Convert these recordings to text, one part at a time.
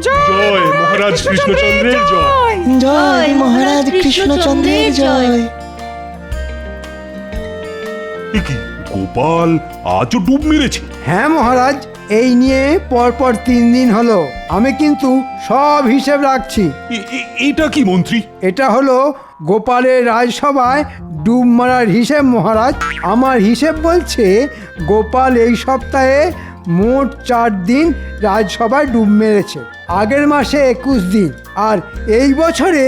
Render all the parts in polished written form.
জয় মহারাজ কৃষ্ণচন্দ্রের জয়। জয় মহারাজ কৃষ্ণচন্দ্রের জয়। এ কি, গোপাল আজও ডুব মেরেছে? হ্যাঁ মহারাজ, এই নিয়ে পরপর 3 দিন হলো। আমি কিন্তু সব হিসেব রাখছি। এটা কি মন্ত্রী? এটা হলো গোপালের রাজসভায় ডুব মারার হিসেব মহারাজ। আমার হিসেব বলছে গোপাল এই সপ্তাহে মোট 4 দিন রাজসভায় ডুব মেরেছে। আগের মাসে 21 দিন, আর এই বছরে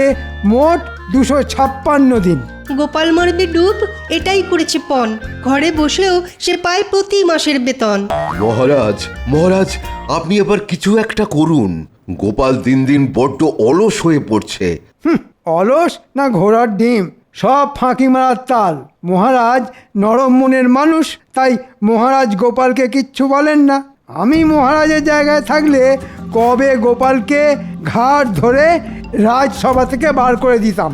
মোট 256 দিন। গোপাল মারবে ডুব, এটাই করেছে পণ। ঘরে বসেও সে পায় প্রতি মাসের বেতন। মহারাজ মহারাজ, আপনি এবার কিছু একটা করুন। গোপাল দিন দিন বড্ড অলস হয়ে পড়ছে। অলস না ঘোড়ার ডিম, সব ফাঁকি মারার তাল। মহারাজ নরম মনের মানুষ, তাই মহারাজ গোপালকে কিচ্ছু বলেন না। আমি মহারাজের জায়গায় থাকলে কবে গোপালকে ঘাট ধরে রাজসভা থেকে বার করে দিতাম।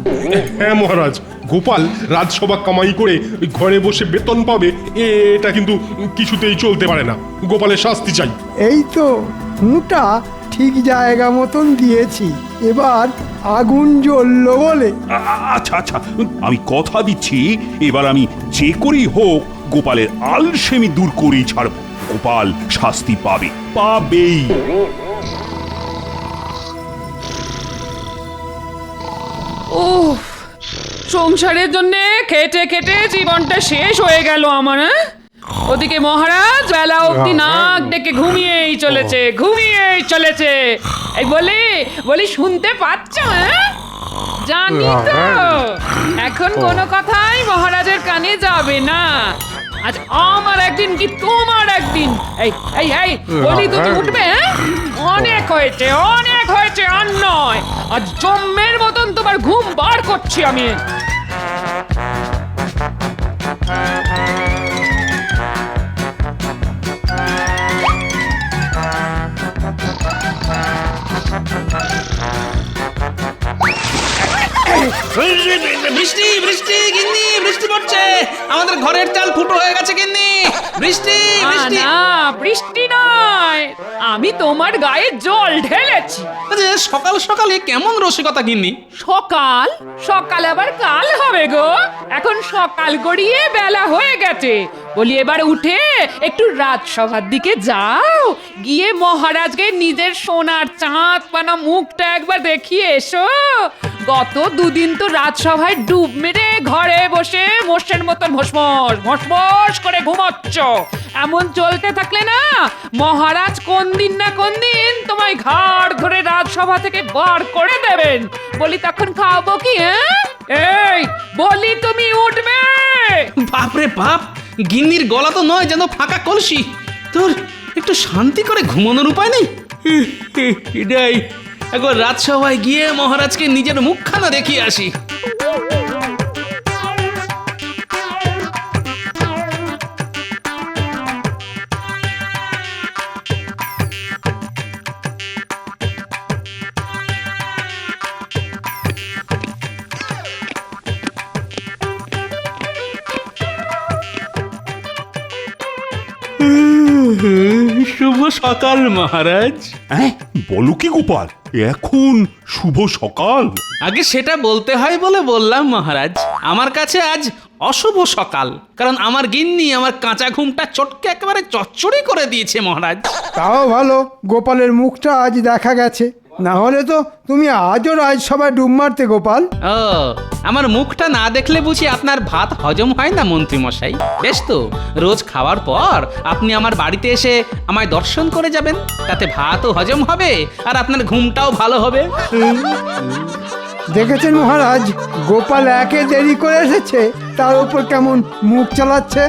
হ্যাঁ মহারাজ, গোপাল রাজসভা কামাই করে ঘরে বসে বেতন পাবে, এটা কিন্তু কিছুতেই চলতে পারে না। গোপালের শাস্তি চাই। এই তো হুঁটা ঠিক জায়গা মতন দিয়েছি, এবার আগুন জ্বললো বলে। আচ্ছা আচ্ছা, আমি কথা দিচ্ছি এবার আমি যে করেই হোক গোপালের আলসেমি দূর করেই ছাড়ব। গোপাল শাস্তি পাবে, পাবেই। উফ, সংসারের জন্য খেটে খেটে জীবনটা শেষ হয়ে গেল আমার। ওদিকে মহারাজ বেলা অবধি নাক ডেকে ঘুমিয়েই চলেছে। এই বলি শুনতে পাচ্ছ? জানি তো এখন কোনো কথাই মহারাজের কানে যাবে না। আজ আমার একদিন কি তোমার একদিন। এই বলি তুমি উঠবে? অনেক হয়েছে আর নয়। আজ জম্মের মতন তোমার ঘুম বার করছি আমি। বৃষ্টি বৃষ্টি গিন্নি, বৃষ্টি পড়ছে। আমাদের ঘরের চাল ফুটো হয়ে গেছে গিন্নি। বৃষ্টি বৃষ্টি। না, বৃষ্টি নয়, আমি তোমার গায়ে জল ঢেলেছি। সকাল সকালে কেমন রসিকতা গিন্নি। সকাল আবার কাল হবে গো। এখন সকাল গড়িয়ে বেলা হয়ে গেছে। বলি এবার উঠে একটু রাজসভার দিকে যাও, গিয়ে মহারাজকে নিজের সোনার চাঁদ পানা মুখটা একবার দেখিয়ে এসো। গত 2 দিন তো রাজসভায় ডুব মেরে ঘরে বসে মোষের মতন ভসভস করে ঘুমোচ্ছ। এমন চলতে থাকলে না মহারাজ কোন দিন না কোন দিন তোমায় ঘাড় ধরে রাজসভা থেকে বার করে দেবেন। বলি তখন খাওয়াবো কি? এই বলি তুমি উঠবে? বাপরে বাপ, গিন্নির গলা তো নয় যেন ফাঁকা কলসি। তোর একটু শান্তি করে ঘুমানোর উপায় নেই? এটাই একবার রাজসভায় গিয়ে মহারাজকে নিজের মুখখানা দেখিয়ে আসি। শুভ সকাল মহারাজ। হ্যাঁ, বলো কি গোপাল, এখন শুভ সকাল? আগে সেটা বলতে হয় বলে বললাম মহারাজ। আমার কাছে আজ অশুভ সকাল, কারণ আমার গিন্নি আমার কাঁচা ঘুমটা চটকে একেবারে চচ্চড়ি করে দিয়েছে মহারাজ। তাও ভালো, গোপালের মুখটা আজ দেখা গেছে, না হলে তো তুমি আজও রাজসভায় ডুব মারতে গোপাল। ও, আমার মুখটা না দেখলে বুঝি আপনার ভাত হজম হয় না মন্ত্রী মশাই? বেশ তো, রোজ খাওয়ার পর আপনি আমার বাড়িতে এসে আমায় দর্শন করে যাবেন, তাতে ভাতও হজম হবে আর আপনার ঘুমটাও ভালো হবে। দেখেছেন মহারাজ, গোপাল একে দেরি করে এসেছে, তার উপর কেমন মুখ চালাচ্ছে।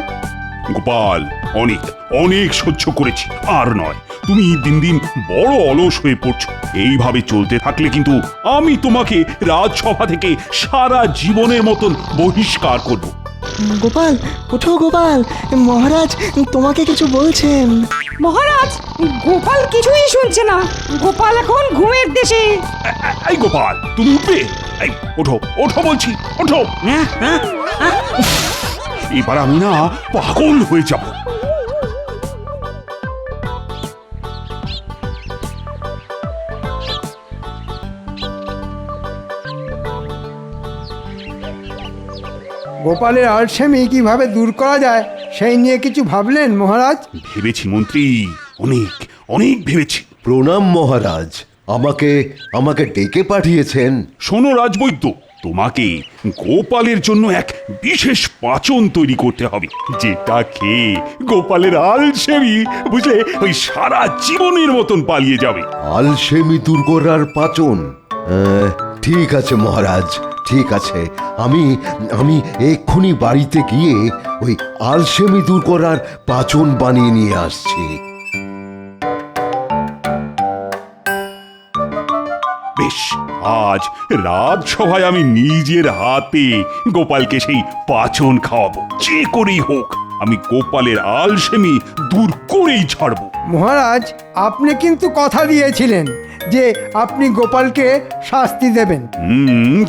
গোপাল, অনেক অনেক সহ্য করেছি, আর নয়। তুমি দিন দিন বড় অলস হয়ে পড়ছো। এইভাবে চলতে থাকলে কিন্তু আমি তোমাকে রাজসভা থেকে সারা জীবনের মতন বহিষ্কার করব। গোপাল, ওঠো গোপাল, মহারাজ তোমাকে কিছু বলছেন। মহারাজ, গোপাল কিছুই শুনছে না। গোপাল এখন ঘুমের দেশে। এই গোপাল, তুমি উঠবে? এই ওঠো, ওঠো বলছি, ওঠো। এবার আমি না পাগল হয়ে যাব। গোপালের আলসেমি কিভাবে দূর করা যায় সেই নিয়ে কিছু ভাবলেন মহারাজ? ভেবেছি মন্ত্রী, অনেক অনেক ভেবেছি। প্রণাম মহারাজ, আমাকে আমাকে ডেকে পাঠিয়েছেন? শোনো রাজবৈদ্য, তোমাকে গোপালের জন্য এক বিশেষ পাচন তৈরি করতে হবে, যেটা খেয়ে গোপালের আলসেমি বুঝলে ওই সারা জীবনের মতন পালিয়ে যাবে। আলসেমি দূর করার পাচন? ঠিক আছে মহারাজ, ঠিক আছে। আমি আমি এক্ষুনি বাড়িতে গিয়ে ওই আলসেমি দূর করার পাচন বানিয়ে নিয়ে আসছি। বেশ, আজ রাজসভায় আমি নিজের হাতে গোপালকে সেই পাচন খাওয়াবো, যে করেই হোক আমি গোপালের আলসেমি দূর করেই ছাড়বো। মহারাজ, আপনি কিন্তু কথা দিয়েছিলেন যে আপনি গোপালকে শাস্তি দেবেন।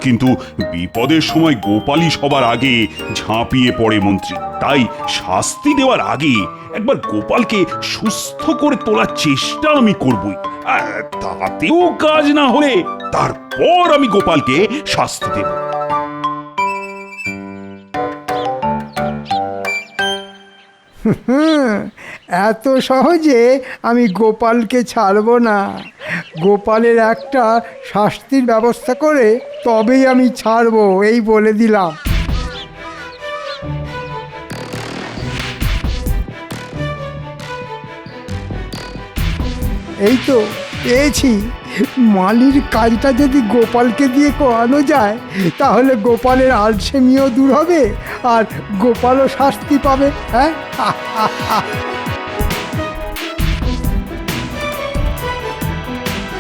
কিন্তু বিপদের সময় গোপালই সবার আগে ঝাঁপিয়ে পড়ে মন্ত্রী, তাই শাস্তি দেওয়ার আগে একবার গোপালকে সুস্থ করে তোলার চেষ্টা আমি করবই। আর তাতেও কাজ না হলে তারপর আমি গোপালকে শাস্তি দেব। এত সহজে আমি গোপালকে ছাড়ব না। গোপালের একটা শাস্তির ব্যবস্থা করে তবেই আমি ছাড়ব, এই বলে দিলাম। এই তো পেয়েছি। মালির কাজটা যদি গোপালকে দিয়ে করানো যায় তাহলে গোপালের আলসেমিও দূর হবে আর গোপালও শাস্তি পাবে। হ্যাঁ,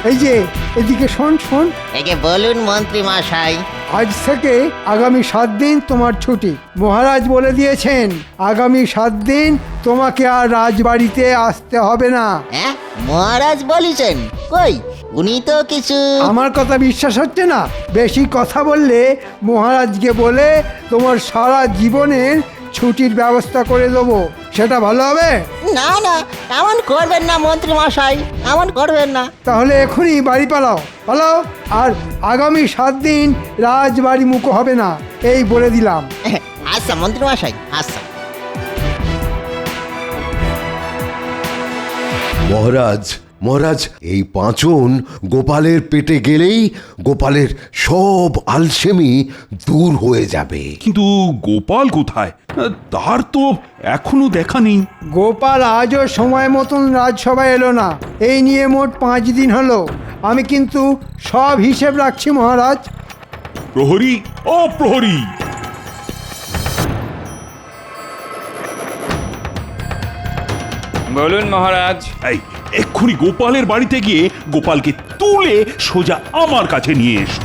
এই যে এদিকে শোন শোন, একে বলুন মন্ত্রী মশাই। আজ থেকে আগামী 7 দিন তোমার ছুটি। মহারাজ বলে দিয়েছেন আগামী 7 দিন তোমাকে আর রাজবাড়িতে আসতে হবে না। হ্যাঁ, মহারাজ বলেছেন? কই, উনি তো কিছু। আমার কথা বিশ্বাস হচ্ছে না? বেশি কথা বললে মহারাজকে বলে তোমার সারা জীবনের ছুটির ব্যবস্থা করে দেবো, সেটা ভালো হবে? না না, এমন করবেন না মন্ত্রী মশাই, এমন করবেন না। তাহলে এখনই বাড়ি পালাও, পালাও। আর আগামী 7 দিন রাজবাড়ি মুখো হবে না, এই বলে দিলাম। আচ্ছা মন্ত্রী মশাই, আচ্ছা। মহারাজ, মহারাজ, এই পাঁচন গোপালের পেটে গেলেই গোপালের সব আলসেমি দূর হয়ে যাবে। কিন্তু গোপাল কোথায়? তার তো এখনো দেখা নেই। গোপাল আজও সময় মতন রাজসভায় এলো না। এই নিয়ে মোট 5 দিন হলো। আমি কিন্তু সব হিসেব রাখছি মহারাজ। প্রহরী, ও প্রহরী! বলুন মহারাজ। এই এক্ষুনি গোপালের বাড়িতে গিয়ে গোপালকে তুলে সোজা আমার কাছে নিয়ে এসো।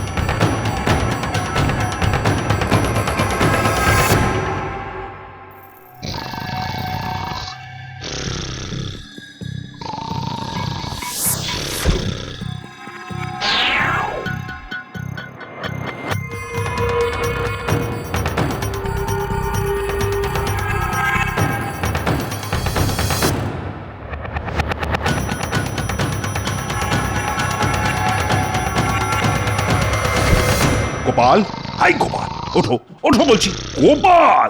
গোপাল, হাই গোপাল, ওঠো ওঠো বলছি, গোপাল!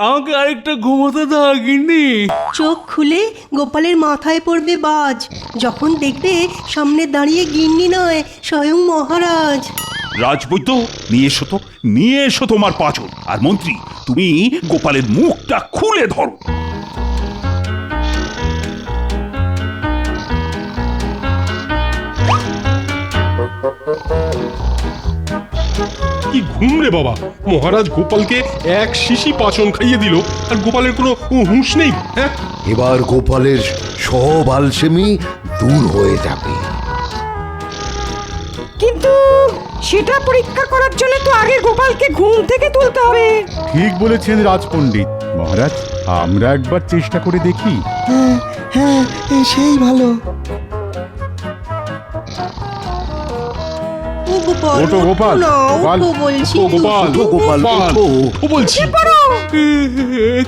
আমাকে আরেকটা ঘুমোতে দাও গিন্নি। চোখ খুলে গোপালের মাথায় পড়বে বাজ, যখন দেখবে সামনে দাঁড়িয়ে গিন্নি নয়, স্বয়ং মহারাজ। রাজবৈদ্য, নিয়ে এসো তো, নিয়ে এসো তোমার পাচন। আর মন্ত্রী, তুমি গোপালের মুখটা খুলে ধরো। কি ঘুম রে বাবা! মহারাজ গোপালকে এক শিশি পাচন খাইয়ে দিল আর গোপালের কোনো হুঁশ নেই। হ্যাঁ, এবার গোপালের সব আলসেমি দূর হয়ে যাবে। কিন্তু সেটা পরীক্ষা করার জন্য তো আগে গোপালকে ঘুম থেকে তুলতে হবে। ঠিক বলেছেন রাজপণ্ডিত। মহারাজ, আমরা একবার চেষ্টা করে দেখি। হ্যাঁ হ্যাঁ, সেই ভালো। গোপাল, ওঠো গোপাল, না, গোপাল, ওঠো বলছি। ও গোপাল, ওঠো গোপাল, ওঠো। ও বলছি।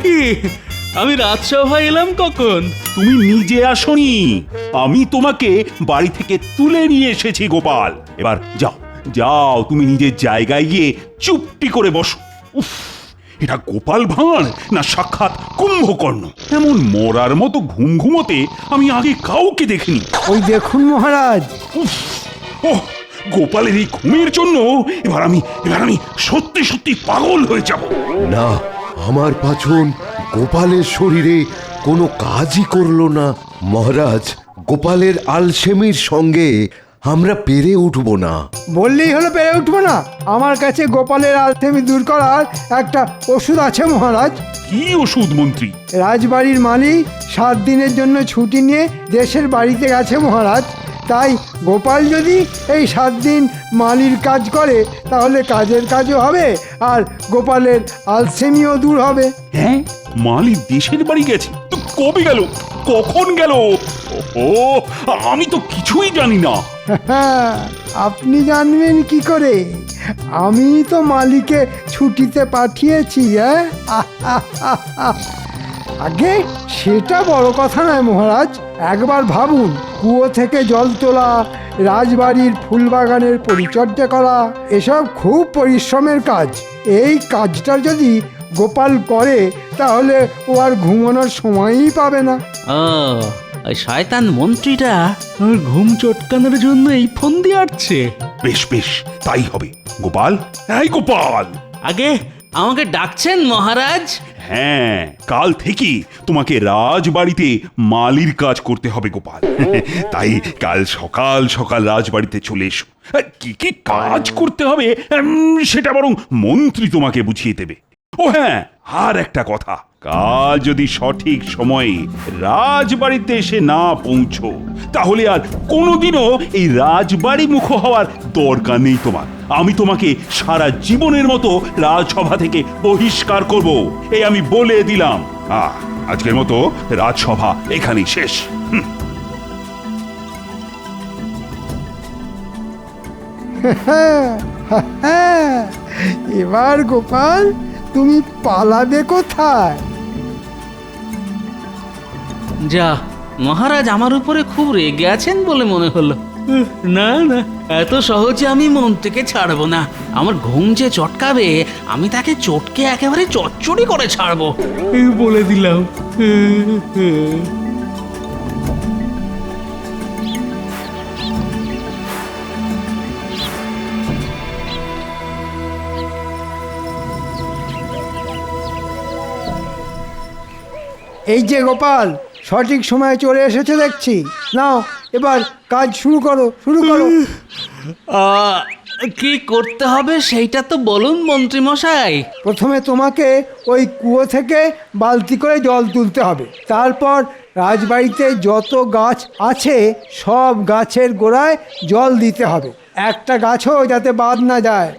কি, আমি রাজসভায় এলাম কখন? তুমি নিজে আসনি, আমি তোমাকে বাড়ি থেকে তুলে নিয়ে এসেছি গোপাল। এবার যাও যাও, তুমি নিজের জায়গায় গিয়ে চুপটি করে বসো। উফ, এটা গোপাল ভাঁড় না সাক্ষাৎ কুম্ভকর্ণ? এমন মরার মতো ঘুম ঘুমোতে আমি আগে কাউকে দেখিনি। ওই দেখুন মহারাজ। ওহ, গোপালের এই ঘুমের জন্য এবার আমি সত্যি সত্যি পাগল হয়ে যাব। না, আমার পাচন গোপালের শরীরে কোনো কাজই করলো না। মহারাজ, গোপালের আলসেমির সঙ্গে আমরা পেরে উঠব না। বললেই হলো পেরে উঠবো না? আমার কাছে গোপালের আলসেমি দূর করার একটা ওষুধ আছে মহারাজ। কি ওষুধ মন্ত্রী? রাজবাড়ির মালিক 7 দিনের জন্য ছুটি নিয়ে দেশের বাড়িতে গেছে মহারাজ। তাই গোপাল যদি এই 7 দিন মালির কাজ করে তাহলে কাজের কাজও হবে আর গোপালের আলসেমিও দূর হবে। হ্যাঁ, মালি দেশের বাড়ি গেছে? তো কবে গেল, কখন গেল? ও, আমি তো কিছুই জানি না। আপনি জানবেন কি করে? আমি তো মালিকে ছুটিতে পাঠিয়েছি। আগে সেটা বড় কথা নয় মহারাজ। একবার ভাবুন, কুয়ো থেকে জল তোলা, রাজবাড়ির ফুলবাগানের পরিচর্যা করা, এসব খুব পরিশ্রমের কাজ। এই কাজটা যদি গোপাল করে তাহলে ও আর ঘুমানোর সময়ই পাবে না। ও, ওই শয়তান মন্ত্রীটা ওর ঘুম চটকানোর জন্য এই ফোন দিয়ে আসছে। বেশ বেশ, তাই হবে। গোপাল, এই গোপাল! আগে আমাকে ডাকছেন মহারাজ? হ্যাঁ, কাল থেকে তোমাকে রাজবাড়িতে মালির কাজ করতে হবে গোপাল। তাই কাল সকাল সকাল রাজবাড়িতে চলে এসো। কি কি কাজ করতে হবে সেটা বরং মন্ত্রী তোমাকে বুঝিয়ে দেবে। ও হ্যাঁ, আর একটা কথা, কাল যদি সঠিক সময়ে রাজবাড়িতে এসে না পৌঁছো তাহলে আর কোনোদিনও এই রাজবাড়ি মুখ হওয়ার দরকার নেই তোমার। আমি তোমাকে সারা জীবনের মতো রাজসভা থেকে বহিষ্কার করব, এই আমি বলে দিলাম। আজকের মতো রাজসভা এখানেই শেষ। এবার গোপাল তুমি পালাবে কোথায়? যা, মহারাজ আমার উপরে খুব রেগে আছেন বলে মনে হলো। না না, এত সহজে আমি মন্ত্রীকে ছাড়বো না। আমার ঘুম যে চটকাবে, আমি তাকে চটকে একেবারে চচ্চড়ি করে ছাড়বো, বলে দিলাম। এই যে গোপাল, সঠিক সময়ে চলে এসেছে দেখছি। নাও এবার কাজ শুরু করো। কি করতে হবে সেইটা তো বলুন মন্ত্রী মশাই। প্রথমে তোমাকে ওই কুয়ো থেকে বালতি করে জল তুলতে হবে। তারপর রাজবাড়িতে যত গাছ আছে সব গাছের গোড়ায় জল দিতে হবে, একটা গাছও যাতে বাদ না যায়।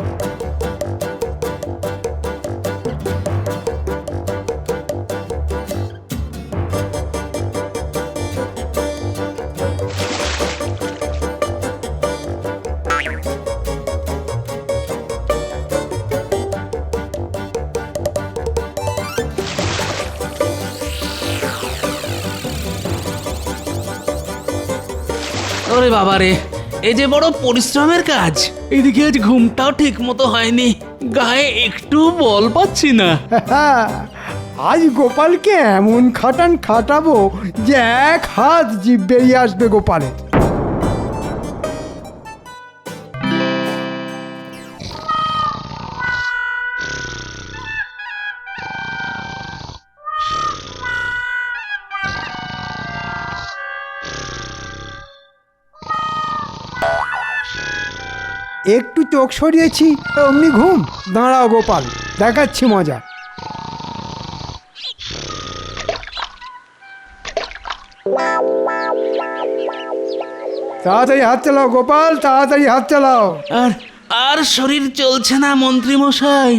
ওরে বাবারে, এই যে বড় পরিশ্রমের কাজ। এদিকে আজ ঘুমটাও ঠিক মতো হয়নি, গায়ে একটু বল পাচ্ছি না। আজ গোপালকে এমন খাটাবো যে 1 হাত জিভ বেরিয়ে আসবে গোপালের। একটু চোখ সরিয়েছি অমনি ঘুম। দাঁড়াও গোপাল, দেখাচ্ছি মজা। তাড়াতাড়ি হাত চালাও গোপাল, তাড়াতাড়ি হাত চালাও। আর শরীর চলছে না মন্ত্রী মশাই,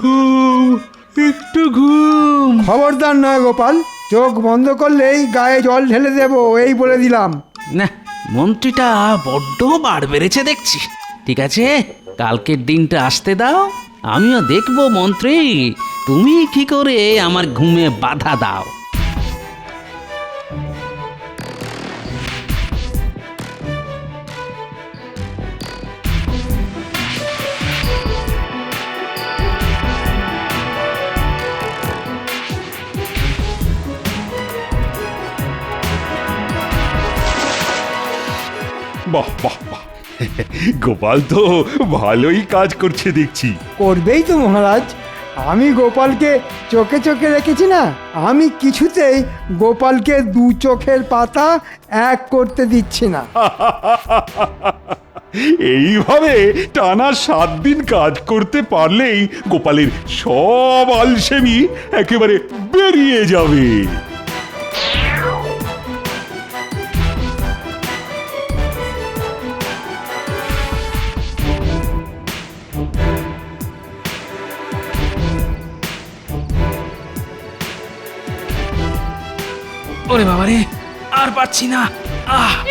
ঘুম, একটু ঘুম। খবরদার নয় গোপাল, চোখ বন্ধ করলেই গায়ে জল ঢেলে দেবো, এই বলে দিলাম। না, মন্ত্রীটা বড্ড বার বেড়েছে দেখছি। ঠিক আছে, কালকের দিনটা আসতে দাও, আমিও দেখবো মন্ত্রী তুমি কি করে আমার ঘুমে বাধা দাও। বাহ বাহ বাহ গোপাল তো ভালোই কাজ করছে দেখছি। করবেই তো মহারাজ, আমি গোপালকে চোখে চোখে রেখেছি না, আমি কিছুতেই গোপালকে দু চোখের পাতা এক করতে দিচ্ছি না। এইভাবে টানা 7 দিন কাজ করতে পারলেই গোপালের সব আলসেমি একেবারে বেরিয়ে যাবে। ওরে বাবারে, আর পারছি না।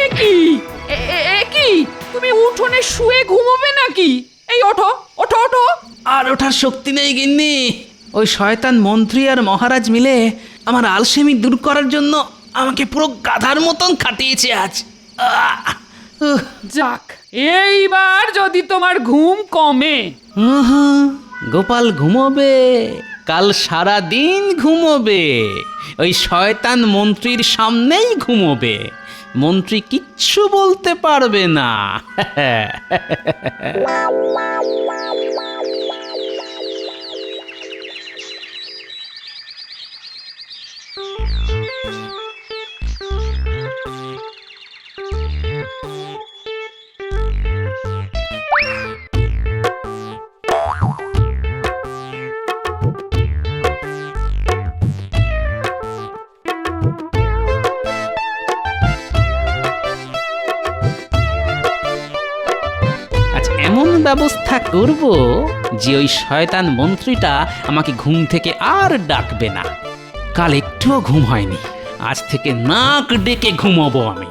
এ কি এ কি তুমি উঠোনে শুয়ে ঘুমোবে নাকি? এই ওঠো ওঠো ওঠো। আর ওঠার শক্তি নেই গিন্নি। ওই শয়তান মন্ত্রী আর মহারাজ মিলে আমার আলসেমি দূর করার জন্য আমাকে পুরো গাধার মতন খাটিয়েছে আজ। যাক, এইবার যদি তোমার ঘুম কমে। গোপাল ঘুমোবে, কাল সারা দিন ঘুমোবে, ওই শয়তান মন্ত্রীর সামনেই ঘুমোবে, মন্ত্রী কিচ্ছু বলতে পারবে না। এমন ব্যবস্থা করব যে ওই শয়তান মন্ত্রীটা আমাকে ঘুম থেকে আর ডাকবে না। কাল একটুও ঘুম হয়নি, আজ থেকে নাক ডেকে ঘুমাবো আমি।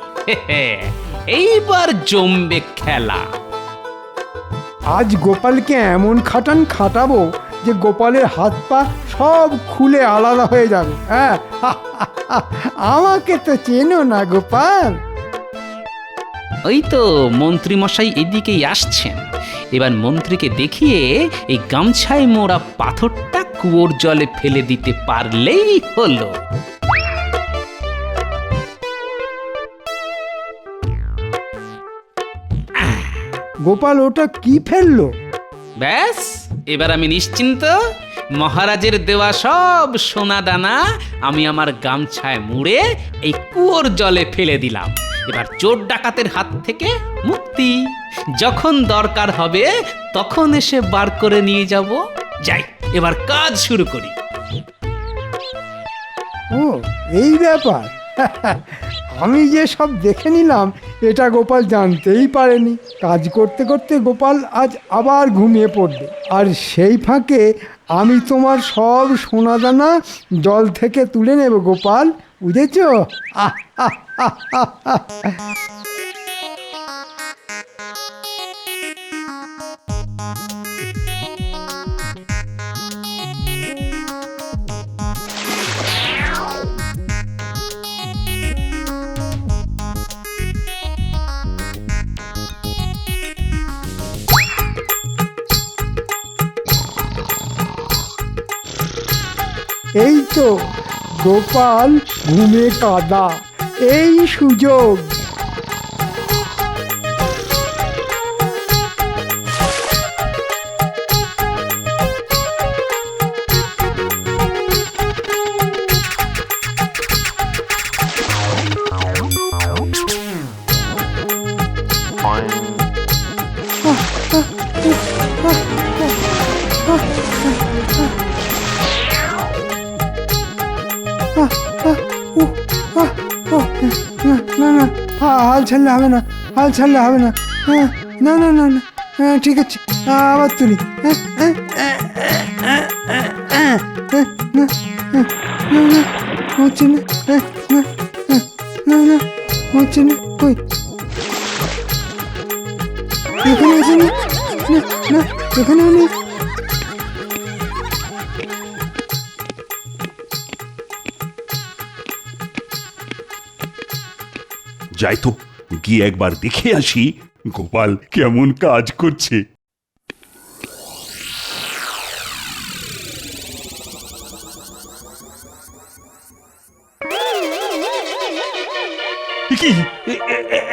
এইবার জমবে খেলা। আজ গোপালকে এমন খাটাবো যে গোপালের হাত পা সব খুলে আলাদা হয়ে যাবে। হ্যাঁ, আমাকে তো চেনো না গোপাল। ওই তো মন্ত্রী মশাই এদিকেই আসছেন। এবার মন্ত্রীকে দেখিয়ে এই গামছায় মোড়া পাথরটা কুয়োর জলে ফেলে দিতে পারলেই হলো। গোপাল ওটা কি ফেললো? ব্যাস, এবার আমি নিশ্চিন্ত। মহারাজের দেওয়া সব সোনা দানা আমি আমার গামছায় মুড়ে এই কুয়োর জলে ফেলে দিলাম। এবার চোর ডাকাতের হাত থেকে মুক্তি। যখন দরকার হবে তখন এসে বার করে নিয়ে যাব। যাই, এবার কাজ শুরু করি। ও, এই ব্যাপার। আমি যে সব দেখে নিলাম এটা গোপাল জানতেই পারেনি। কাজ করতে করতে গোপাল আজ আবার ঘুমিয়ে পড়বে, আর সেই ফাঁকে আমি তোমার সব সোনাদানা জল থেকে তুলে নেব গোপাল, বুঝেছ? এই তো গোপাল ঘুমে কাদা, এই সুযোগ। না না, হাল ছাড়লে হবে না, হাল ছাড়লে হবে না। না না না না, ঠিক আছে, আবার তুলি। হচ্ছে না, না না, হচ্ছে না। ওই এখানে আছে না, না এখানেও নেই। যাই তো, গিয়ে একবার দেখে আসি গোপাল কেমন কাজ করছে। কি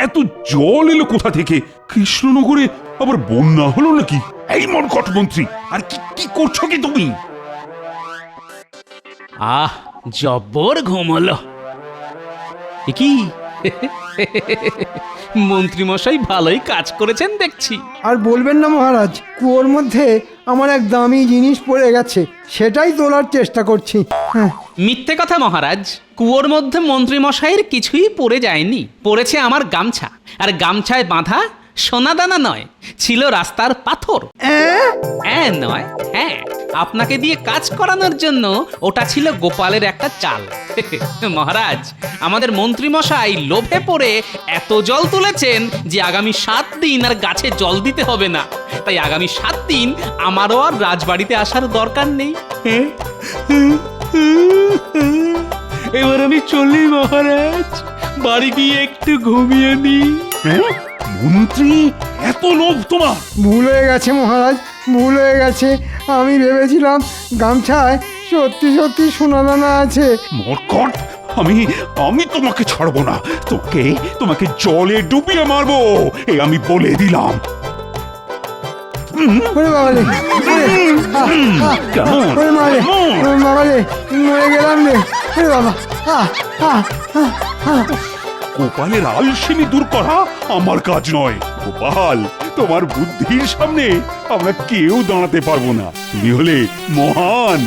এত জল এলো কোথা থেকে? কৃষ্ণনগরে আবার বন্যা হলো নাকি? এই মরকট মন্ত্রী, আর কি কি করছো কি তুমি? আহ, জব্বর ঘুম হলো। এ কি মন্ত্রীমশাই ভালোই কাজ করেছেন দেখছি। আর বলবেন না মহারাজ, কুয়োর মধ্যে আমার এক দামি জিনিস পড়ে গেছে, সেটাই তোলার চেষ্টা করছি। হ্যাঁ, মিথ্যে কথা মহারাজ, কুয়োর মধ্যে মন্ত্রীমশাইয়ের কিছুই পড়ে যায়নি। পড়েছে আমার গামছা, আর গামছায় বাঁধা সোনাদানা নয়, ছিল রাস্তার পাথর। নয়, হ্যাঁ, আপনাকে দিয়ে কাজ করানোর জন্য ওটা ছিল গোপালের একটা চাল। মহারাজ, আমাদের মন্ত্রীমশাই লোভে পড়ে এত জল তুলেছেন যে আগামী 7 দিন আর গাছে জল দিতে হবে না। তাই আগামী 7 দিন আমারও আর রাজবাড়িতে আসার দরকার নেই। এবার আমি চলি মহারাজ, বাড়ি গিয়ে একটু ঘুমিয়ে নি। মন্ত্রী, এত লোভ তোমার? ভুল হয়ে গেছে মহারাজ, ভুল হয়ে গেছে। আমি ভেবেছিলাম গামছায় সত্যি সত্যি সোনাদানা আছে। মরকট, আমি তোমাকে ছাড়বো না। তোমাকে জলে ডুবিয়ে মারবো, এই আমি বলে দিলাম। ওরে বাবারে, ওরে মারে, বাবারে, মরে গেলাম রে। ওরে বাবা, গোপালের আলসেমি দূর করা আমার কাজ নয়। গোপাল, তোমার বুদ্ধির সামনে আমরা কেউ দাঁড়াতে পারবো না। তুমি হলে মহান।